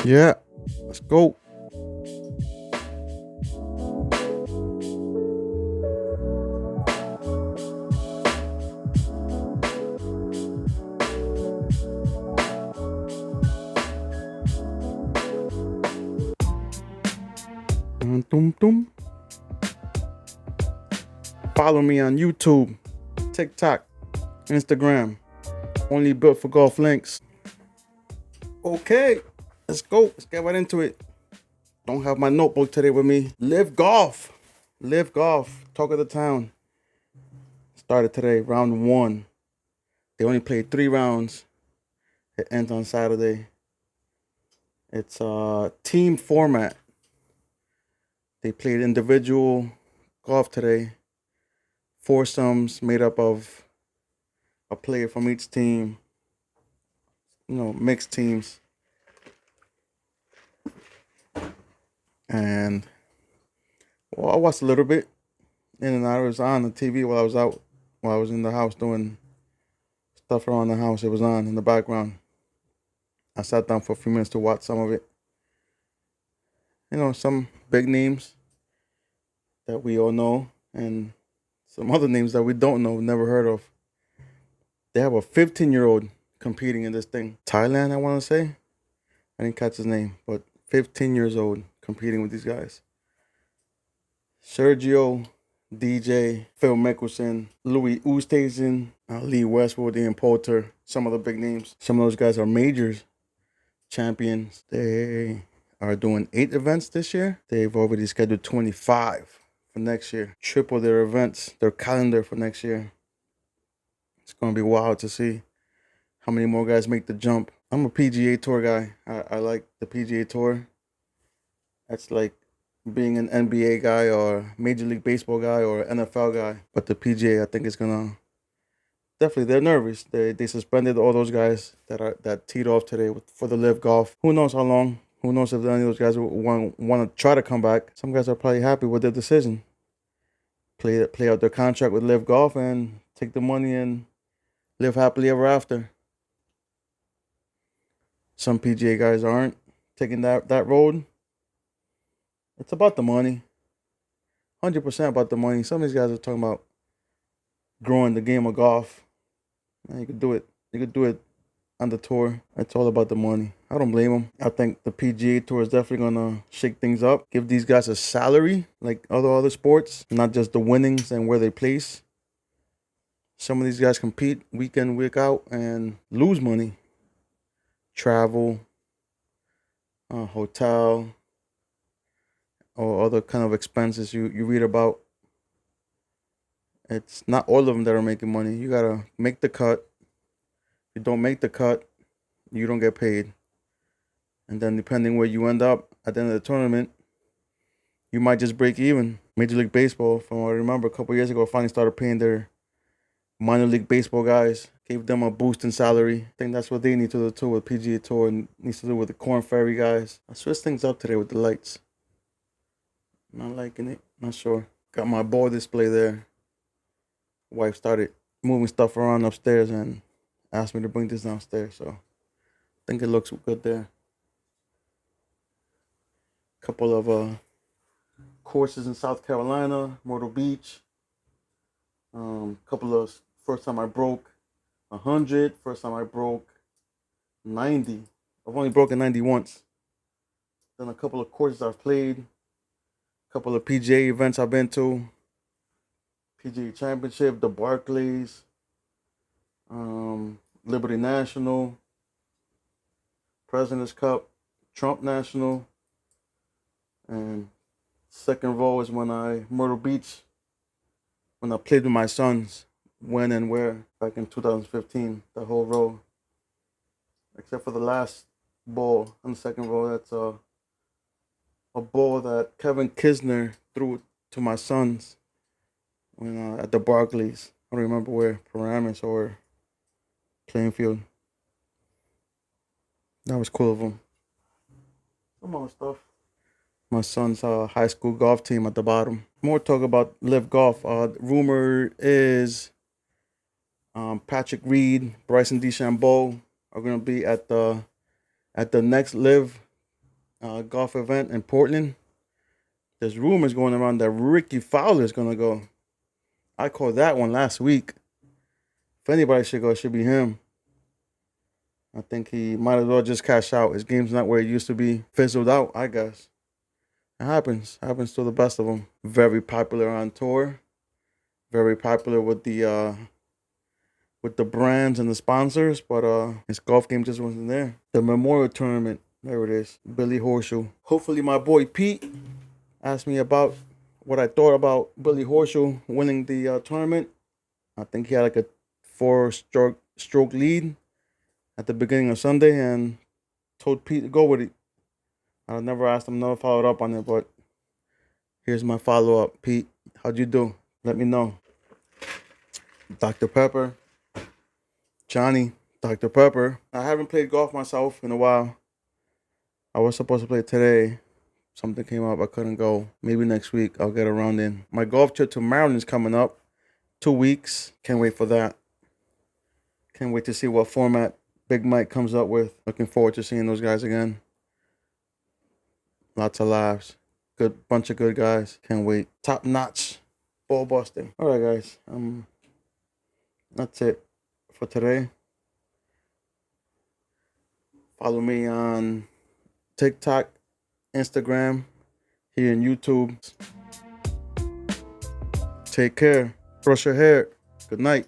Yeah, let's go. Dum, dum. Follow me on YouTube, TikTok, Instagram. Only built for golf links. Okay, let's go. Let's get right into it. Don't have my notebook today with me. LIV Golf. LIV Golf. Talk of the town. Started today, round one. They only played 3 rounds. It ends on Saturday. It's a team format. They played individual golf today. Foursomes made up of a player from each team. Mixed teams. And I watched a little bit in and out. It was on the TV while I was out, while I was in the house doing stuff around the house. It was on in the background. I sat down for a few minutes to watch some of it. Some big names that we all know, and some other names that we don't know, never heard of. They have a 15-year-old competing in this thing. Thailand, I want to say. I didn't catch his name, but 15 years old competing with these guys. Sergio, DJ, Phil Mickelson, Louis Oosthuizen, Lee Westwood, Ian Poulter, some of the big names. Some of those guys are majors champions. They are doing 8 events this year. They've already scheduled 25 for next year. Triple their events, their calendar for next year. It's going to be wild to see how many more guys make the jump. I'm a PGA Tour guy. I like the PGA Tour. That's like being an NBA guy or Major League Baseball guy or NFL guy. But the PGA, I think, is gonna definitely. They're nervous. They suspended all those guys that teed off today for the LIV Golf. Who knows how long? Who knows if any of those guys want to try to come back? Some guys are probably happy with their decision. Play out their contract with LIV Golf and take the money and live happily ever after. Some PGA guys aren't taking that road. It's about the money. 100% about the money. Some of these guys are talking about growing the game of golf. Man, you could do it. You could do it on the tour. It's all about the money. I don't blame them. I think the PGA Tour is definitely gonna shake things up. Give these guys a salary like other sports, not just the winnings and where they place. Some of these guys compete week in, week out, and lose money. Travel, hotel, or other kind of expenses you read about. It's not all of them that are making money. You gotta make the cut. If you don't make the cut, you don't get paid. And then depending where you end up at the end of the tournament, you might just break even. Major League Baseball, from what I remember, a couple years ago, finally started paying their minor league baseball guys, gave them a boost in salary. I think that's what they need to do too with PGA Tour and needs to do with the Corn Ferry guys. I switched things up today with the lights. Not liking it. Not sure. Got my ball display there. Wife started moving stuff around upstairs and asked me to bring this downstairs. So I think it looks good there. Couple of courses in South Carolina, Myrtle Beach. Couple of first time I broke 100. First time I broke 90. I've only broken 90 once. Then a couple of courses I've played. Couple of PGA events I've been to. PGA Championship, the Barclays, Liberty National, President's Cup, Trump National, and second row is Myrtle Beach, when I played with my sons, when and where, back in 2015, the whole row, except for the last ball on the second row. That's a ball that Kevin Kisner threw to my sons when at the Barclays. I don't remember where, Paramus or Plainfield. That was cool of him. Some more stuff. My son's high school golf team at the bottom. More talk about LIV Golf. Rumor is Patrick Reed, Bryson DeChambeau are going to be at the next LIV golf event in Portland. There's rumors going around that Ricky Fowler is gonna go. I called that one last week. If anybody should go, it should be him. I think he might as well just cash out. His game's not where it used to be. Fizzled out, I guess. It happens. Happens to the best of them. Very popular on tour. Very popular with the brands and the sponsors, but his golf game just wasn't there. The Memorial Tournament, there it is. Billy Horseshoe. Hopefully my boy Pete asked me about what I thought about Billy Horseshoe winning the tournament. I think he had like a 4-stroke lead at the beginning of Sunday and told Pete to go with it. I never asked him, never followed up on it, but here's my follow-up. Pete, how'd you do? Let me know. Dr. Pepper. Johnny, Dr. Pepper. I haven't played golf myself in a while. I was supposed to play today. Something came up. I couldn't go. Maybe next week I'll get around in. My golf trip to Maryland is coming up. 2 weeks. Can't wait for that. Can't wait to see what format Big Mike comes up with. Looking forward to seeing those guys again. Lots of laughs. Good bunch of good guys. Can't wait. Top notch. Ball busting. All right, guys. That's it for today. Follow me on TikTok, Instagram, here on YouTube. Take care. Brush your hair. Good night.